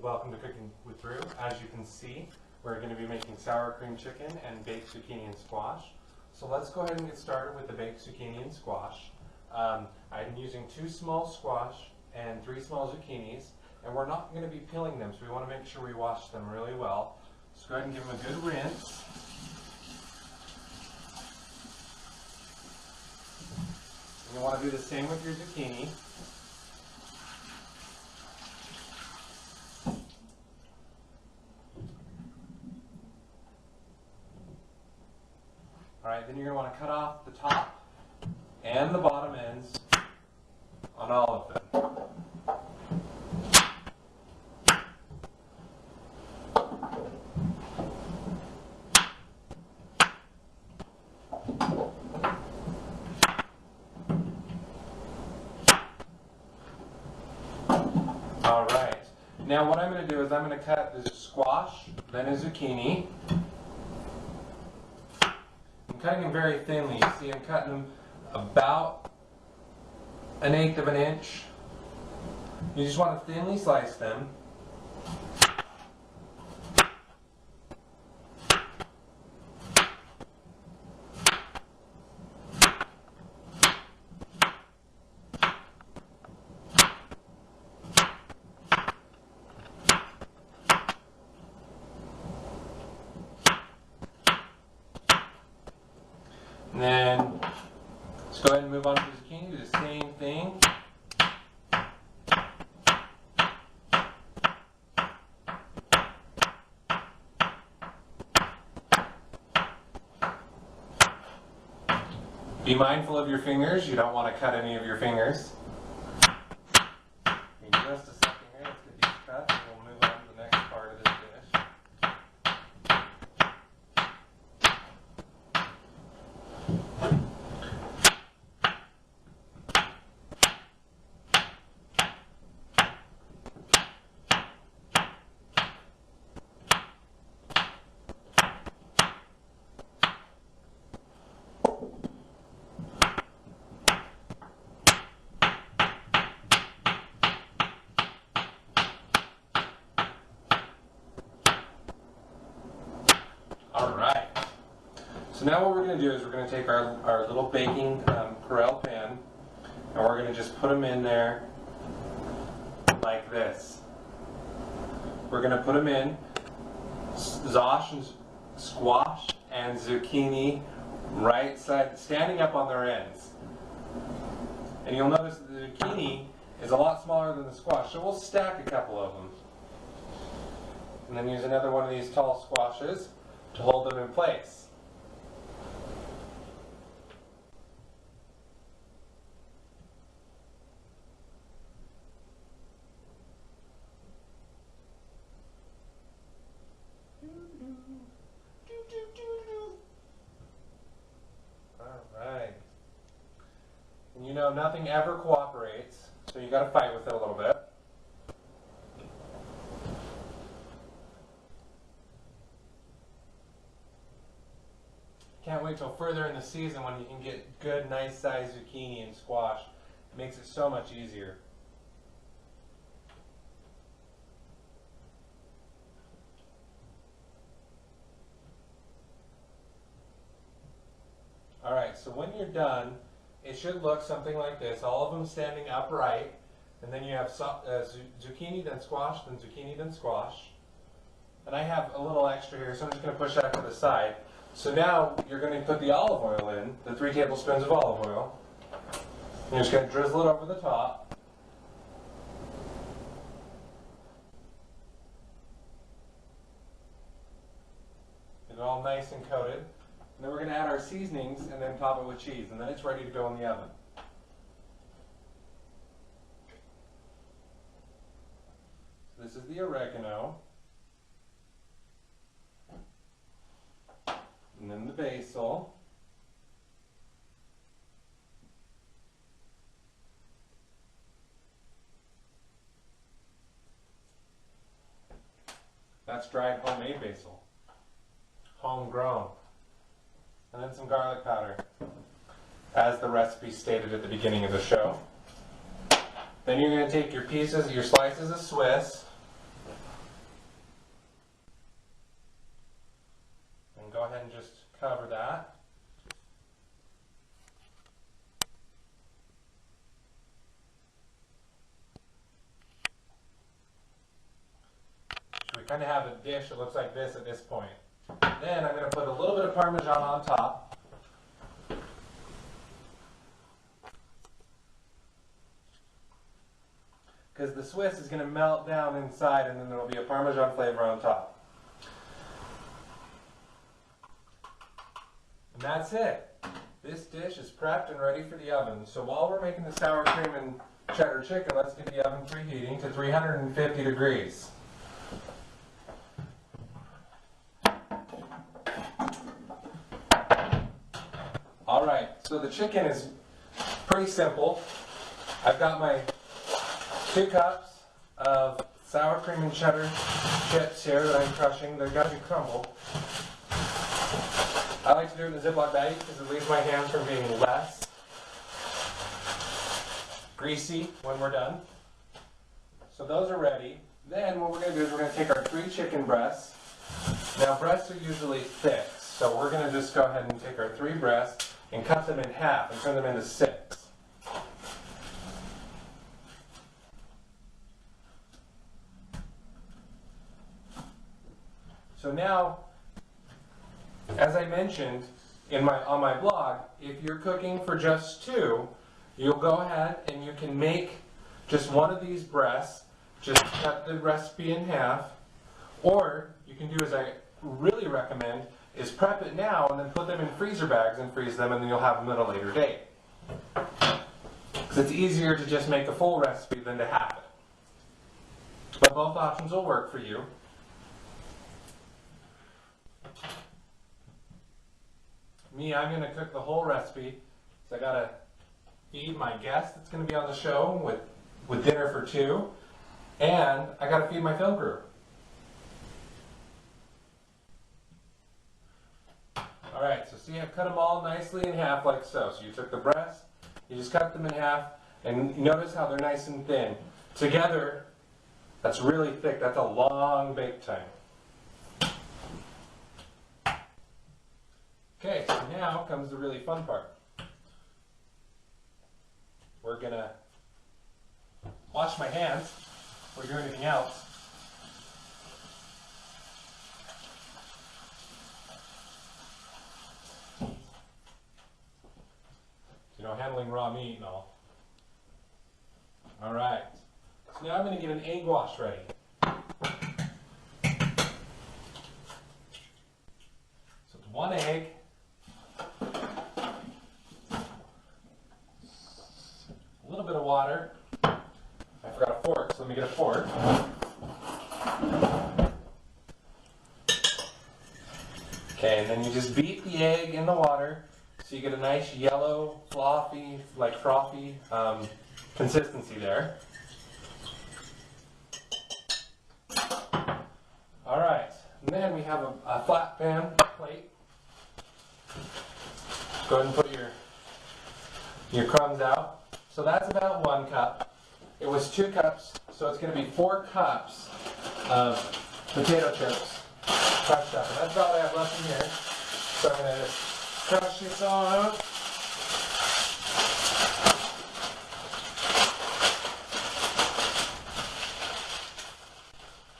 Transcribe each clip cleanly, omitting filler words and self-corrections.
welcome to Cooking with Drew. As you can see, we're going to be making sour cream chicken and baked zucchini and squash. So let's go ahead and get started with the baked zucchini and squash. I'm using 2 small squash and 3 small zucchinis, and we're not going to be peeling them, so we want to make sure we wash them really well. So go ahead and give them a good rinse. And you want to do the same with your zucchini. Alright, then you're going to want to cut off the top and the bottom ends on all of them. Alright, now what I'm going to do is I'm going to cut the squash, then a zucchini. Cutting them very thinly. You see I'm cutting them about 1/8 of an inch. You just want to thinly slice them. And then let's go ahead and move on to the zucchini. Do the same thing. Be mindful of your fingers. You don't want to cut any of your fingers. In just a second here, let's get these cut and we'll move on to the next part of this dish. Alright, so now what we're going to do is we're going to take our little baking Perel pan and we're going to just put them in there like this. We're going to put them in squash and zucchini right side, standing up on their ends. And you'll notice that the zucchini is a lot smaller than the squash, so we'll stack a couple of them. And then use another one of these tall squashes to hold them in place. Alright. And you know nothing ever cooperates, so you got to fight with it a little bit. Can't wait till further in the season when you can get good, nice sized zucchini and squash. It makes it so much easier. Alright, so when you're done, it should look something like this. All of them standing upright. And then you have zucchini, then squash, then zucchini, then squash. And I have a little extra here, so I'm just going to push that to the side. So now you're going to put the olive oil in, the 3 tablespoons of olive oil. And you're just going to drizzle it over the top. Get it all nice and coated. And then we're going to add our seasonings and then top it with cheese. And then it's ready to go in the oven. So this is the oregano. And then the basil. That's dried homemade basil. Homegrown. And then some garlic powder, as the recipe stated at the beginning of the show. Then you're going to take your pieces, your slices of Swiss, ahead and just cover that. So we kind of have a dish that looks like this at this point. Then I'm going to put a little bit of Parmesan on top. Because the Swiss is going to melt down inside and then there will be a Parmesan flavor on top. And that's it. This dish is prepped and ready for the oven. So while we're making the sour cream and cheddar chicken, let's get the oven preheating to 350 degrees. Alright, so the chicken is pretty simple. I've got my 2 cups of sour cream and cheddar chips here that I'm crushing. They've got to be crumbled. I like to do it in a Ziploc bag because it leaves my hands from being less greasy when we're done. So those are ready. Then what we're going to do is we're going to take our 3 chicken breasts. Now breasts are usually thick, so we're going to just go ahead and take our 3 breasts and cut them in half and turn them into 6. So now, as I mentioned on my blog, if you're cooking for just 2, you'll go ahead and you can make just one of these breasts, just cut the recipe in half, or you can do as I really recommend, is prep it now and then put them in freezer bags and freeze them, and then you'll have them at a later date. Because it's easier to just make a full recipe than to half it. But both options will work for you. Me, I'm going to cook the whole recipe, so I got to feed my guest that's going to be on the show with dinner for 2, and I got to feed my film crew. Alright, so see, I've cut them all nicely in half like so. So you took the breasts, you just cut them in half, and notice how they're nice and thin. Together, that's really thick. That's a long bake time. Okay, so now comes the really fun part. We're going to wash my hands before we do anything else. You know, handling raw meat and all. Alright, so now I'm going to get an egg wash ready. So it's 1 egg. A little bit of water. I forgot a fork, so let me get a fork. Okay, and then you just beat the egg in the water so you get a nice yellow, frothy consistency there. Alright, and then we have a flat pan plate. Go ahead and put your crumbs out. So that's about 1 cup. It was 2 cups, so it's going to be 4 cups of potato chips crushed up. And that's about all I have left in here. So I'm going to just crush this all out.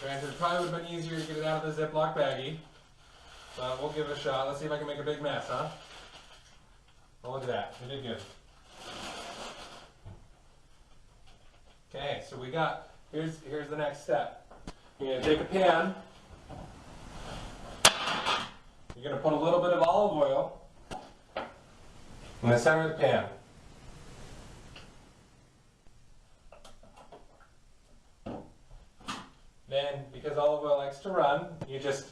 Granted, it probably would have been easier to get it out of the Ziploc baggie, but we'll give it a shot. Let's see if I can make a big mess, huh? Well, look at that. We did good. Okay, so we got, here's the next step. You're going to take a pan. You're going to put a little bit of olive oil in the center of the pan. Then, because olive oil likes to run, you just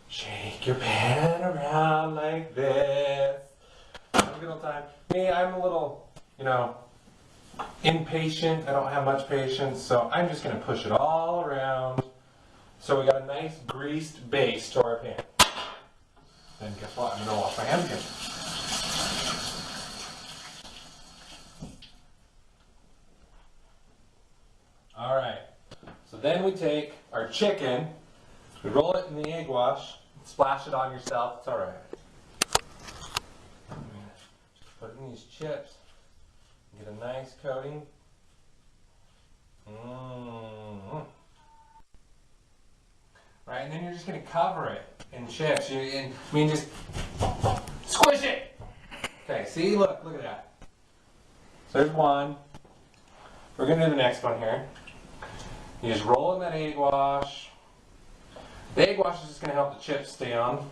shake your pan around like this. Have a good old time. Me, I'm a little, impatient. I don't have much patience, so I'm just going to push it all around. So we got a nice greased base to our pan. Then guess what? I'm going to wash my hands again. Alright, so then we take our chicken, we roll it in the egg wash, Splash it on yourself. It's all right. Just put in these chips. Get a nice coating. Right, and then you're just going to cover it in chips. Just squish it. Okay, see, look at that. So there's one. We're going to do the next one here. You just roll in that egg wash. The egg wash is just going to help the chips stay on.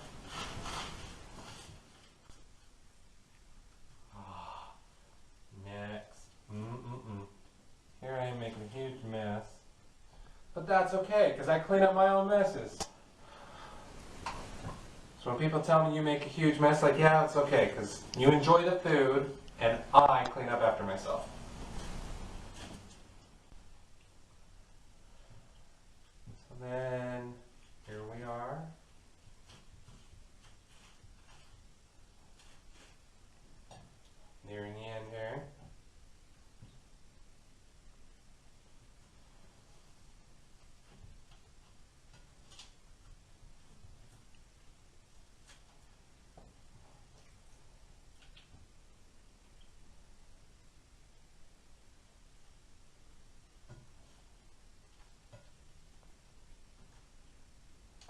Next. Here I am making a huge mess. But that's okay, because I clean up my own messes. So when people tell me you make a huge mess, like, yeah, it's okay, because you enjoy the food, and I clean up after myself. So then, here we are. Nearing the end here.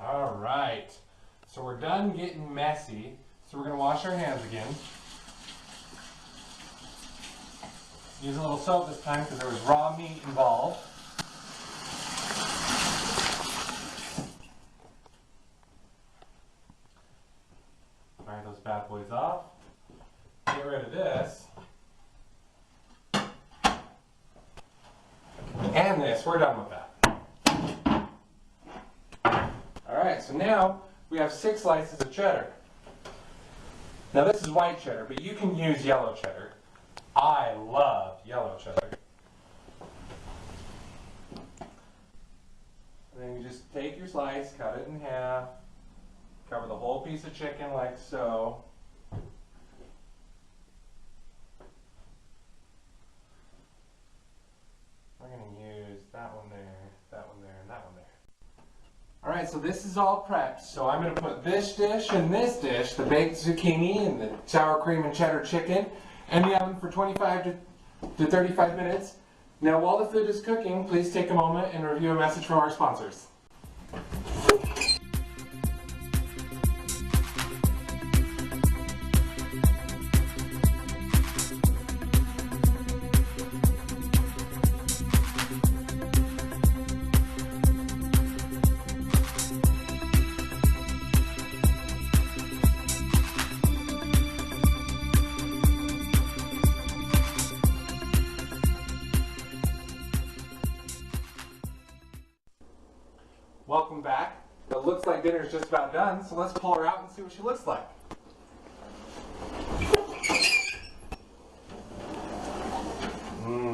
All right, so we're done getting messy. So we're going to wash our hands again. Use a little soap this time because there was raw meat involved. Dry those bad boys off. Get rid of this. And this, we're done with that. Alright, so now we have 6 slices of cheddar. Now this is white cheddar, but you can use yellow cheddar. I love yellow cheddar. And then you just take your slice, cut it in half, cover the whole piece of chicken like so. We're going to use that one there, and that one there. Alright, so this is all prepped. So I'm going to put this dish and this dish, the baked zucchini and the sour cream and cheddar chicken, in the oven for 25 to 35 minutes. Now while the food is cooking, please take a moment and review a message from our sponsors. Welcome back. It looks like dinner's just about done, so let's pull her out and see what she looks like.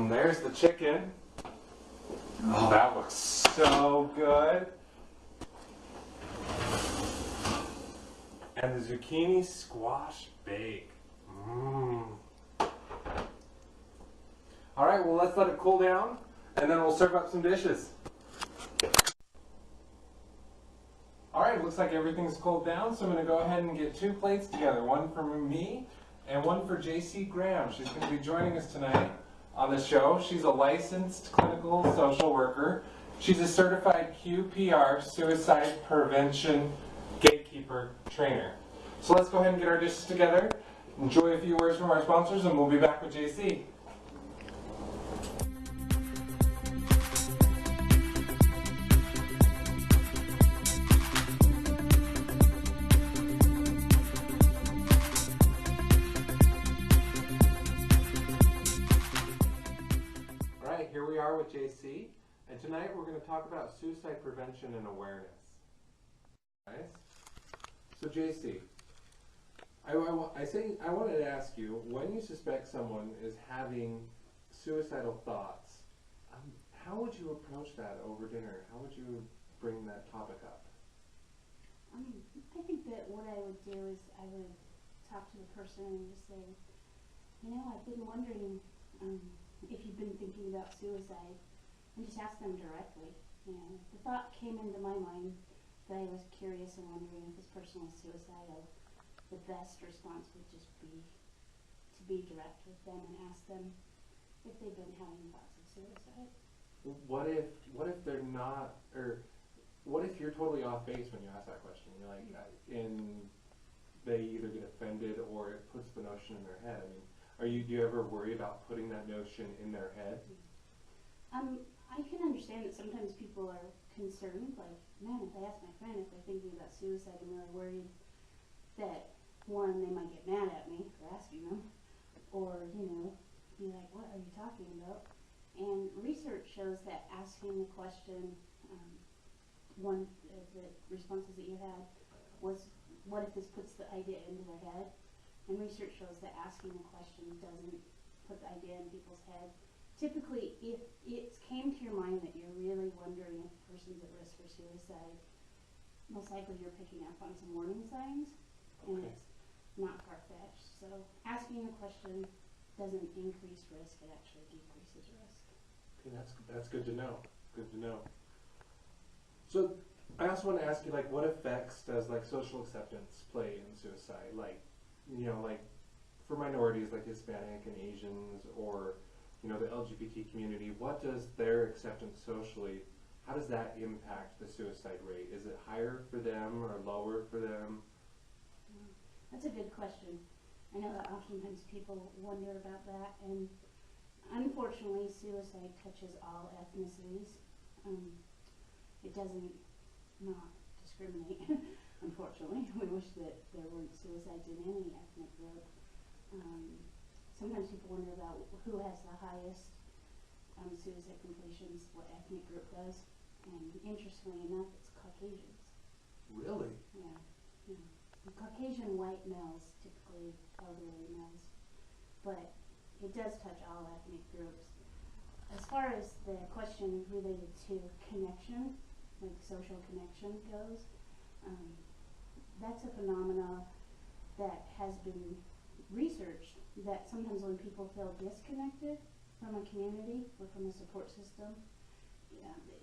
There's the chicken. Oh, that looks so good. And the zucchini squash bake. Alright, well let's let it cool down, and then we'll serve up some dishes. Alright, looks like everything's cooled down, so I'm going to go ahead and get 2 plates together. One for me and one for JC Graham. She's going to be joining us tonight on the show. She's a licensed clinical social worker. She's a certified QPR suicide prevention gatekeeper trainer. So let's go ahead and get our dishes together. Enjoy a few words from our sponsors, and we'll be back with JC. Here we are with JC, and tonight we're going to talk about suicide prevention and awareness. Nice. So JC, I wanted to ask you, when you suspect someone is having suicidal thoughts, how would you approach that over dinner? How would you bring that topic up? I think that what I would do is I would talk to the person and just say, I've been wondering if you've been thinking about suicide, and just ask them directly. The thought came into my mind but I was curious and wondering if this person was suicidal. The best response would just be to be direct with them and ask them if they've been having thoughts of suicide. What if they're not, or what if you're totally off base when you ask that question? You're like, and they either get offended or it puts the notion in their head. I mean, do you ever worry about putting that notion in their head? I can understand that sometimes people are concerned, like, man, if I ask my friend if they're thinking about suicide, I'm really worried that, one, they might get mad at me for asking them, or, you know, be like, what are you talking about? And research shows that asking the question, one of the responses that you had was, what if this puts the idea into their head? And research shows that asking the question doesn't put the idea in people's head. Typically, if it came to your mind that you're really wondering if a person's at risk for suicide, most likely you're picking up on some warning signs, and Okay. it's not far-fetched. So asking the question doesn't increase risk, it actually decreases risk. Okay, that's good to know. Good to know. So I also want to ask you, like, what effects does like social acceptance play in suicide? Like, you know, like for minorities like Hispanic and Asians, or you know, the LGBT community, what does their acceptance socially, how does that impact the suicide rate? Is it higher for them or lower for them? That's a good question. I know that oftentimes people wonder about that, and unfortunately, suicide touches all ethnicities. It doesn't not discriminate, unfortunately. We wish that there weren't suicides in any ethnic group. Sometimes people wonder about who has the highest suicide completions, what ethnic group does, and interestingly enough, it's Caucasians. Really? Yeah. Caucasian white males, typically elderly males, but it does touch all ethnic groups. As far as the question related to connection, like social connection goes, that's a phenomena that has been researched, that sometimes when people feel disconnected from a community or from a support system,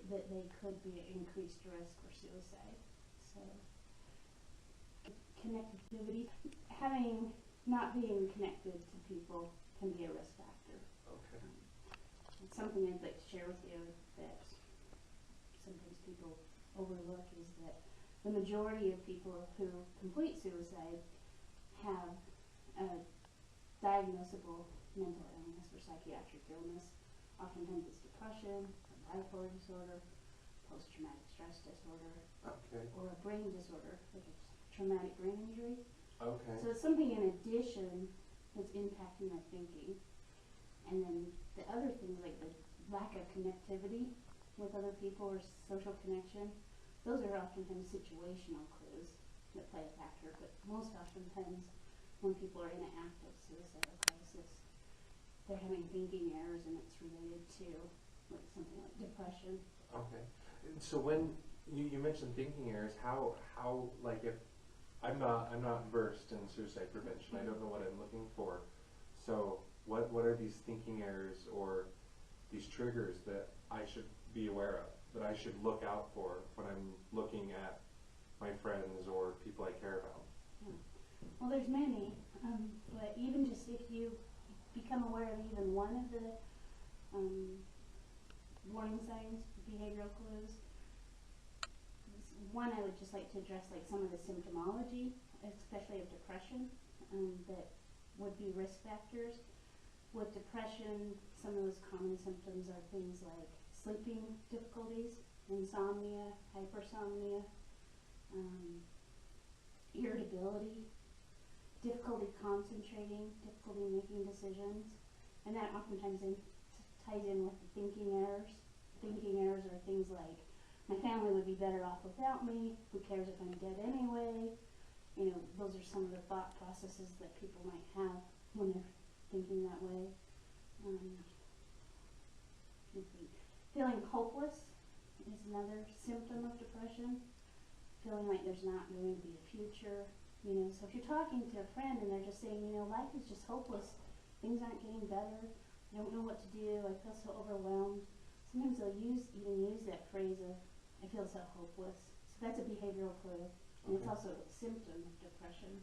that they could be at increased risk for suicide. So connectivity, not being connected to people can be a risk factor. Okay. It's something I'd like to share with you that sometimes people overlook, is that the majority of people who complete suicide have a diagnosable mental illness or psychiatric illness. Oftentimes it's depression, or bipolar disorder, post-traumatic stress disorder, Okay. or a brain disorder, like a traumatic brain injury. Okay. So it's something in addition that's impacting their thinking. And then the other things, like the lack of connectivity with other people or social connection, those are oftentimes situational clues that play a factor. But most oftentimes when people are in an active suicidal crisis, they're having thinking errors, and it's related to like something like depression. Okay. And so when you mentioned thinking errors, how like, if I'm not versed in suicide prevention, I don't know what I'm looking for. So what are these thinking errors or these triggers that I should be aware of, that I should look out for when I'm looking at my friends or people I care about? Well, there's many, but even just if you become aware of even one of the warning signs, behavioral clues, one, I would just like to address like some of the symptomology, especially of depression, that would be risk factors. With depression, some of those common symptoms are things like sleeping difficulties, insomnia, hypersomnia, irritability, difficulty concentrating, difficulty making decisions, and that oftentimes ties in with the thinking errors. Thinking errors are things like, my family would be better off without me, who cares if I'm dead anyway? You know, those are some of the thought processes that people might have when they're thinking that way. Feeling hopeless is another symptom of depression. Feeling like there's not going to be a future. You know, so if you're talking to a friend and they're just saying, you know, life is just hopeless, things aren't getting better, I don't know what to do, I feel so overwhelmed. Sometimes they'll even use that phrase of, I feel so hopeless. So that's a behavioral clue, and it's Okay. also a symptom of depression.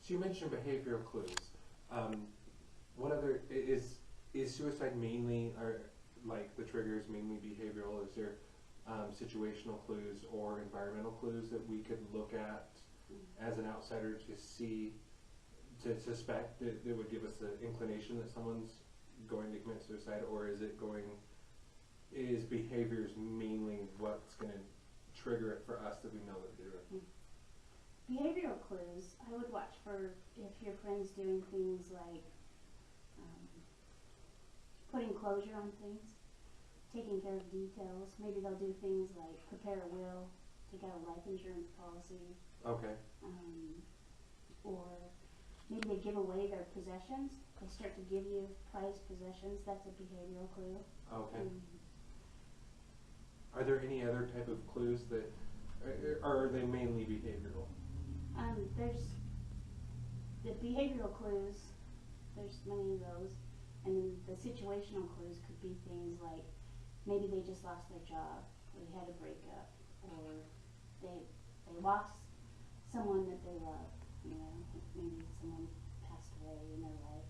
So you mentioned behavioral clues. What other is suicide mainly, or like the triggers mainly behavioral? Is there situational clues or environmental clues that we could look at as an outsider to see, to suspect that would give us an inclination that someone's going to commit suicide, or is behaviors mainly what's going to trigger it for us that we know that they're doing? Behavioral clues, I would watch for if your friend's doing things like putting closure on things, taking care of details. Maybe they'll do things like prepare a will, take out a life insurance policy, Okay. or maybe they give away their possessions. They start to give you prized possessions. That's a behavioral clue. Okay. Are there any other type of clues that, or are they mainly behavioral? There's the behavioral clues. There's many of those, and then the situational clues could be things like maybe they just lost their job, or they had a breakup, or they lost someone that they love. You know, maybe someone passed away in their life.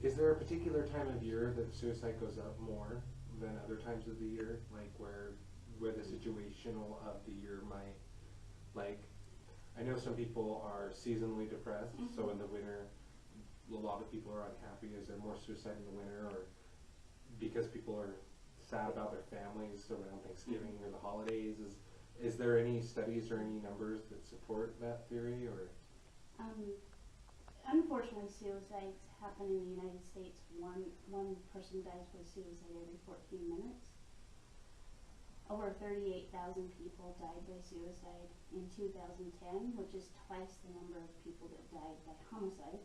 Is there a particular time of year that suicide goes up more than other times of the year, like where the situational of the year might, like, I know some people are seasonally depressed, so in the winter a lot of people are unhappy. Is there more suicide in the winter, or because people are sad about their families around Thanksgiving or the holidays? Is there any studies or any numbers that support that theory, or? Unfortunately, suicides happen in the United States. One person dies by suicide every 14 minutes. Over 38,000 people died by suicide in 2010, which is twice the number of people that died by homicide.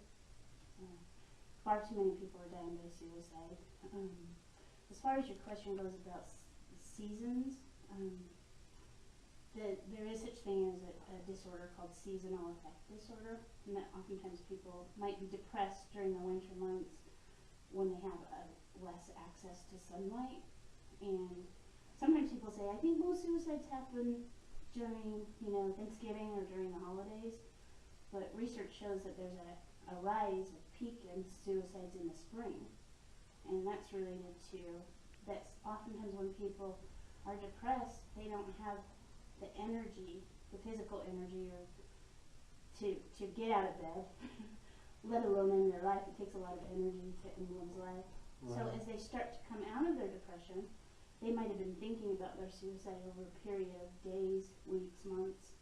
Far too many people are dying by suicide. As far as your question goes about seasons, there is such thing as a disorder called seasonal affect disorder, and that oftentimes people might be depressed during the winter months when they have less access to sunlight. And sometimes people say, I think most suicides happen during, Thanksgiving or during the holidays, but research shows that there's a rise, a peak in suicides in the spring, and that's related to, that's oftentimes when people are depressed, they don't have the energy, the physical energy, or to get out of bed, let alone end their life. It takes a lot of energy to end one's life. Right. So as they start to come out of their depression, they might have been thinking about their suicide over a period of days, weeks, months,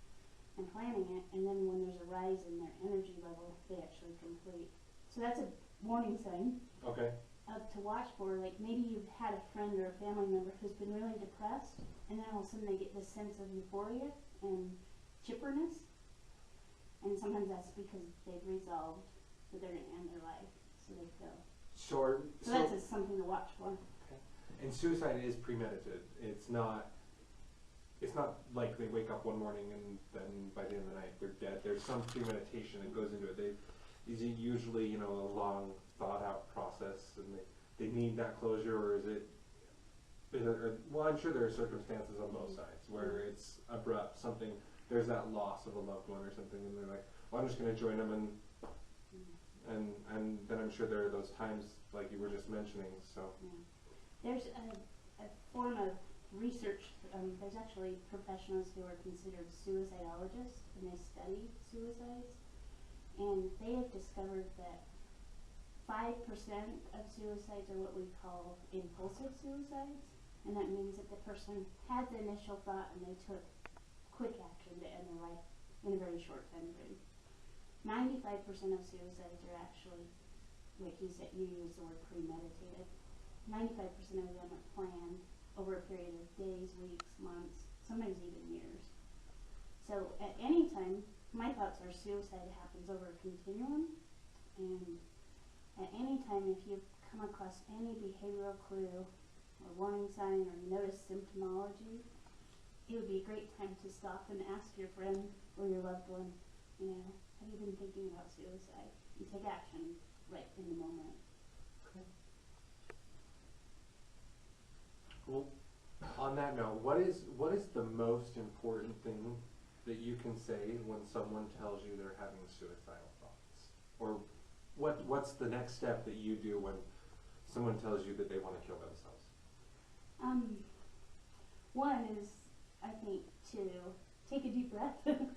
and planning it, and then when there's a rise in their energy level, they actually complete. So that's a warning sign. Okay. To watch for, like maybe you've had a friend or a family member who's been really depressed, and then all of a sudden they get this sense of euphoria and chipperness, and sometimes that's because they've resolved that they're going to end their life, so they feel. So that's just something to watch for. Okay. And suicide is premeditated. It's not like they wake up one morning and then by the end of the night they're dead. There's some premeditation that goes into it. Is it usually, a long thought out process, and they need that closure, or is it, well, I'm sure there are circumstances on both sides where it's abrupt, there's that loss of a loved one or something, and they're like, well, I'm just going to join them, and then I'm sure there are those times like you were just mentioning, so. Yeah. There's a form of research, there's actually professionals who are considered suicidologists, and they study suicides, and they have discovered that 5% of suicides are what we call impulsive suicides, and that means that the person had the initial thought and they took quick action to end their life in a very short time frame. 95% of suicides are actually, like you said, you used the word premeditated. 95% of them are planned over a period of days, weeks, months, sometimes even years. So at any time, my thoughts are suicide happens over a continuum, and at any time, if you come across any behavioral clue or warning sign, or you notice symptomology, it would be a great time to stop and ask your friend or your loved one, have you been thinking about suicide? And take action right in the moment. Okay. Well, On that note, what is the most important thing that you can say when someone tells you they're having suicidal thoughts? Or what's the next step that you do when someone tells you that they want to kill themselves? One is, I think, to take a deep breath and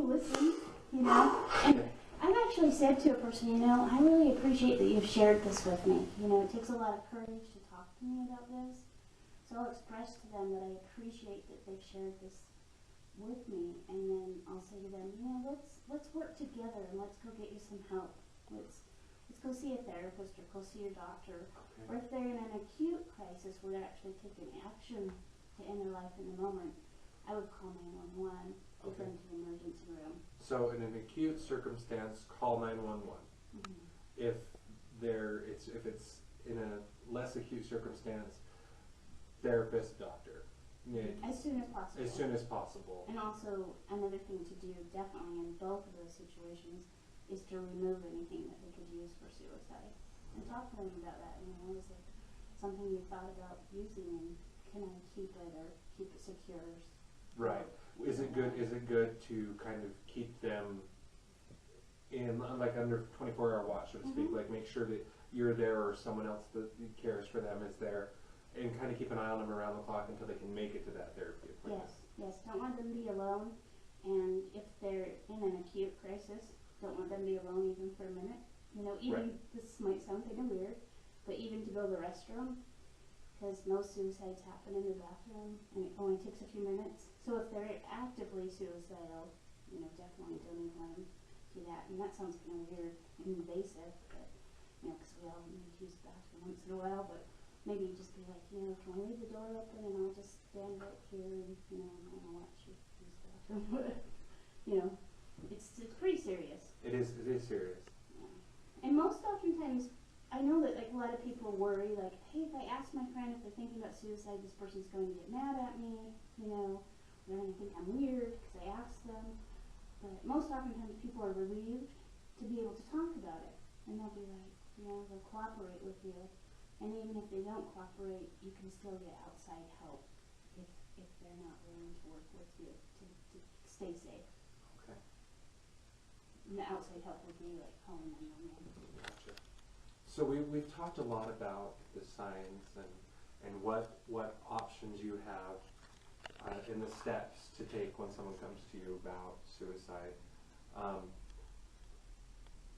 listen, you know. And I've actually said to a person, you know, I really appreciate that you've shared this with me. You know, it takes a lot of courage to talk to me about this. So I'll express to them that I appreciate that they've shared this with me, and then I'll say to them, you know, let's work together and let's go get you some help. Let's go see a therapist or go see your doctor. Okay. Or if they're in an acute crisis where they're actually taking action to end their life in the moment, I would call 911, get them to the emergency room. So in an acute circumstance, call 911. Mm-hmm. If it's in a less acute circumstance, therapist, doctor. Yeah. As soon as possible. As soon as possible. And also, another thing to do, definitely in both of those situations, is to remove anything that they could use for suicide. And talk to them about that. You know, is it something you thought about using, and can I keep it or keep it secure? Right. Is it good to kind of keep them in like under 24-hour watch, so to speak? Like make sure that you're there or someone else that cares for them is there, and kind of keep an eye on them around the clock until they can make it to that therapy appointment. Yes. Don't want them to be alone. And if they're in an acute crisis, don't want them to be alone even for a minute. You know, even this might sound kind of weird, but even to go to the restroom, because most suicides happen in the bathroom, and it only takes a few minutes. So if they're actively suicidal, you know, definitely don't even let them do that. And that sounds kind of weird and invasive, but, you know, because we all need to use the bathroom once in a while, but maybe just be like, you know, can we leave the door open and I'll just stand right here and, you know, I'm gonna watch you use the bathroom. You know, it's pretty serious. It is serious. Yeah. And most oftentimes, I know that like a lot of people worry, like, hey, if I ask my friend if they're thinking about suicide, this person's going to get mad at me, you know, they're going to think I'm weird because I asked them. But most oftentimes people are relieved to be able to talk about it. And they'll be like, you know, they'll cooperate with you. And even if they don't cooperate, you can still get outside help if they're not willing to work with you to stay safe. Okay. And the outside help would be like calling 911. Gotcha. So we've talked a lot about the signs and what options you have in the steps to take when someone comes to you about suicide.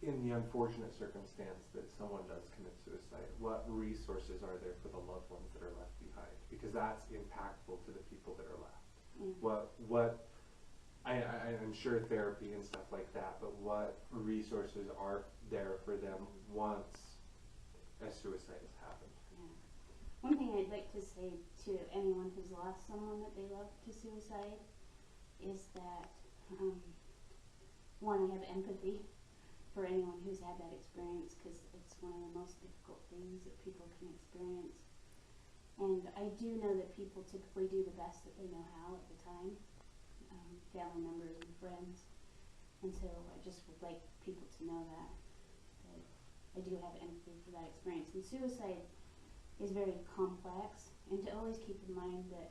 In the unfortunate circumstance that someone does commit suicide, what resources are there for the loved ones that are left behind? Because that's impactful to the people that are left. I'm sure therapy and stuff like that, but what resources are there for them once a suicide has happened? Yeah. One thing I'd like to say to anyone who's lost someone that they love to suicide is that, one, I have empathy for anyone who's had that experience, because it's one of the most difficult things that people can experience. And I do know that people typically do the best that they know how at the time, family members and friends. And so I just would like people to know that I do have empathy for that experience. And suicide is very complex, and to always keep in mind that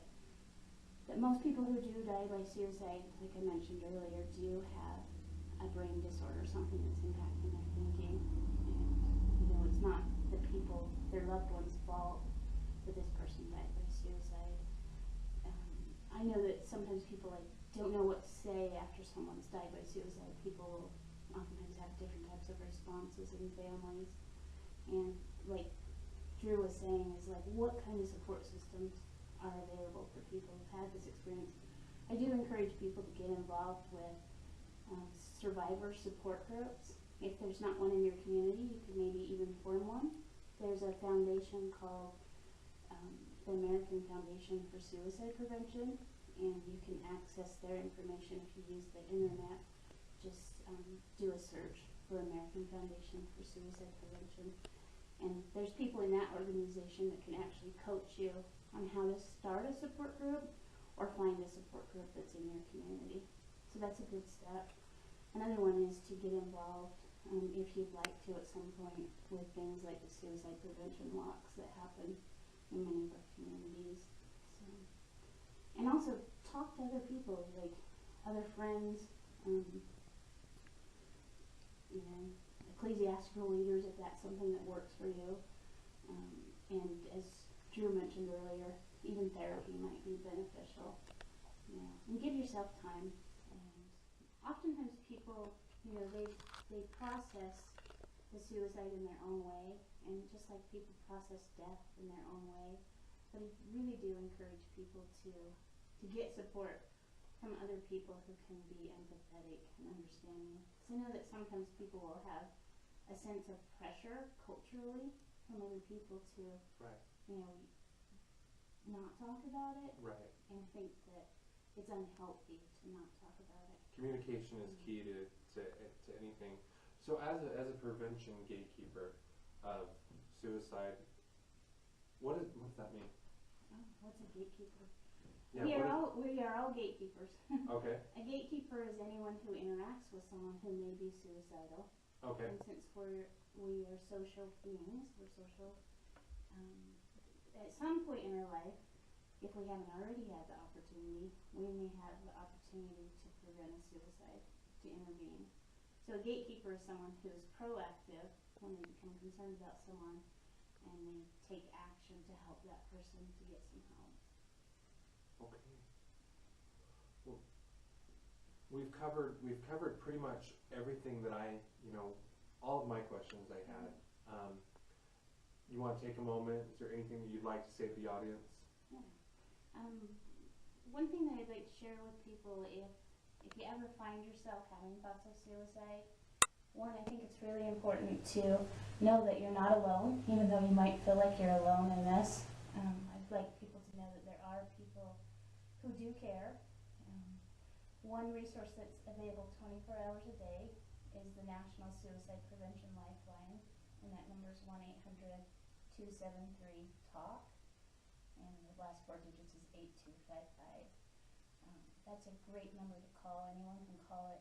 most people who do die by suicide, like I mentioned earlier, do have a brain disorder, something that's impacting their thinking. And, you know, it's not the people, their loved ones' fault that this person died by suicide. I know that sometimes people don't know what to say after someone's died by suicide. People will oftentimes have different types of responses in families. And like Drew was saying, is like, what kind of support systems are available for people who've had this experience? I do encourage people to get involved with survivor support groups. If there's not one in your community, you could maybe even form one. There's a foundation called the American Foundation for Suicide Prevention, and you can access their information if you use the internet. Just do a search for American Foundation for Suicide Prevention. And there's people in that organization that can actually coach you on how to start a support group or find a support group that's in your community. So that's a good step. Another one is to get involved, if you'd like to at some point, with things like the suicide prevention walks that happen in many of our communities. So, and also talk to other people, like other friends, you know, ecclesiastical leaders if that's something that works for you. And as Drew mentioned earlier, even therapy might be beneficial. You know, and give yourself time. And oftentimes people, you know, they process the suicide in their own way, and just like people process death in their own way. But I really do encourage people to get support from other people who can be empathetic and understanding. Because I know that sometimes people will have a sense of pressure culturally from other people to, Right. you know, not talk about it, Right. and think that it's unhealthy to not talk about it. Communication is key to anything. So as a prevention gatekeeper of suicide, what does that mean? Oh, what's a gatekeeper? Yeah, we are all gatekeepers. Okay. A gatekeeper is anyone who interacts with someone who may be suicidal. Okay. And since we are social beings, we're social. At some point in our life, if we haven't already had the opportunity, we may have the opportunity to prevent a suicide, to intervene. So a gatekeeper is someone who is proactive when they become concerned about someone, and they take action to help that person to get some help. Okay. Well, we've covered pretty much everything that all of my questions I had. You want to take a moment? Is there anything that you'd like to say to the audience? Yeah. One thing that I'd like to share with people, if you ever find yourself having thoughts of suicide, one, I think it's really important to know that you're not alone, even though you might feel like you're alone in this. I'd like people to know that there are people who do care. One resource that's available 24 hours a day is the National Suicide Prevention Lifeline, and that number is 1-800-273-TALK, and the last 4 digits is 8255. That's a great number to call. Anyone can call it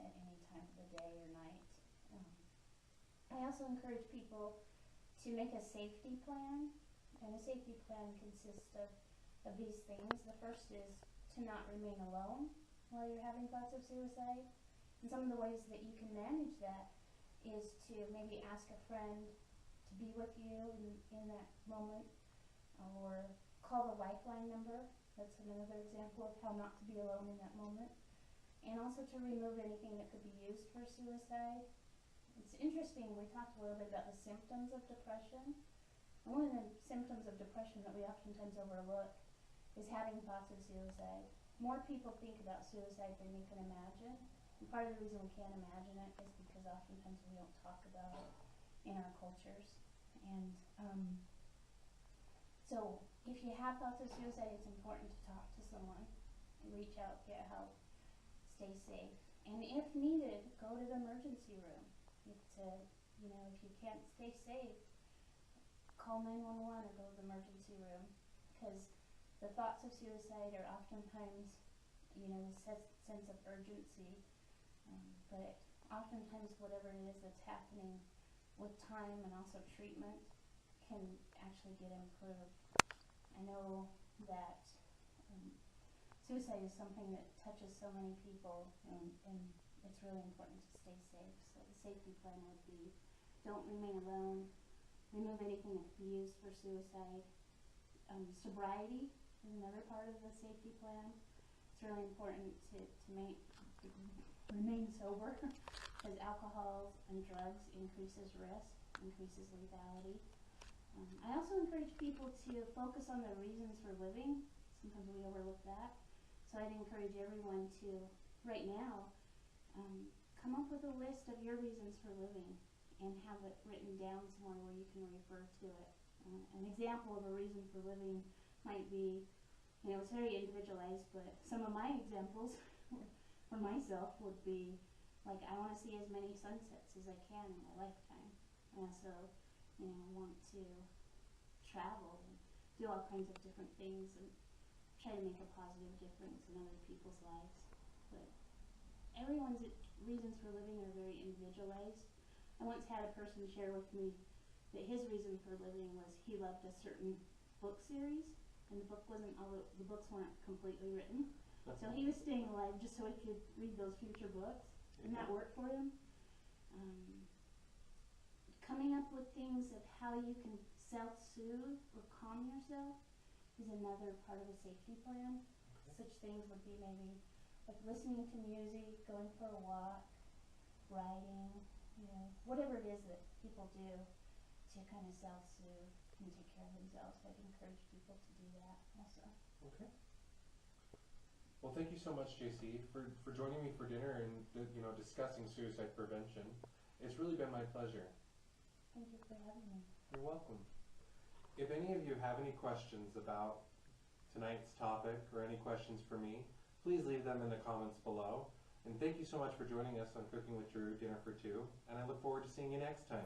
at any time of the day or night. I also encourage people to make a safety plan, and a safety plan consists of these things. The first is to not remain alone while you're having thoughts of suicide. And some of the ways that you can manage that is to maybe ask a friend to be with you in that moment, or call the lifeline number. That's another example of how not to be alone in that moment. And also to remove anything that could be used for suicide. It's interesting, we talked a little bit about the symptoms of depression. And one of the symptoms of depression that we oftentimes overlook is having thoughts of suicide. More people think about suicide than you can imagine. And part of the reason we can't imagine it is because oftentimes we don't talk about it in our cultures. And so if you have thoughts of suicide, it's important to talk to someone, and reach out, get help, stay safe. And if needed, go to the emergency room. If you can't stay safe, call 911 or go to the emergency room, because the thoughts of suicide are oftentimes, a sense of urgency, but oftentimes whatever it is that's happening with time and also treatment can actually get improved. I know that suicide is something that touches so many people, and it's really important to stay safe. So the safety plan would be, don't remain alone, remove anything that could be used for suicide. Sobriety is another part of the safety plan. It's really important to remain sober, because alcohol and drugs increases risk, increases lethality. I also encourage people to focus on their reasons for living. Sometimes we overlook that. So I'd encourage everyone to, right now, come up with a list of your reasons for living and have it written down somewhere where you can refer to it. An example of a reason for living might be, it's very individualized, but some of my examples for myself would be, like, I want to see as many sunsets as I can in my lifetime. I also, want to travel and do all kinds of different things and try to make a positive difference in other people's lives. But everyone's reasons for living are very individualized. I once had a person share with me that his reason for living was he loved a certain book series, and the books weren't completely written. So he was staying alive just so he could read those future books, and that worked for him. Coming up with things of how you can self-soothe or calm yourself is another part of a safety plan. Such things would be maybe like listening to music, going for a walk, writing, whatever it is that people do to kind of self-soothe and take care of themselves. I'd encourage people to do that also. Okay. Well, thank you so much, JC, for joining me for dinner and discussing suicide prevention. It's really been my pleasure. Thank you for having me. You're welcome. If any of you have any questions about tonight's topic or any questions for me, please leave them in the comments below. And thank you so much for joining us on Cooking with Drew Dinner for Two, and I look forward to seeing you next time.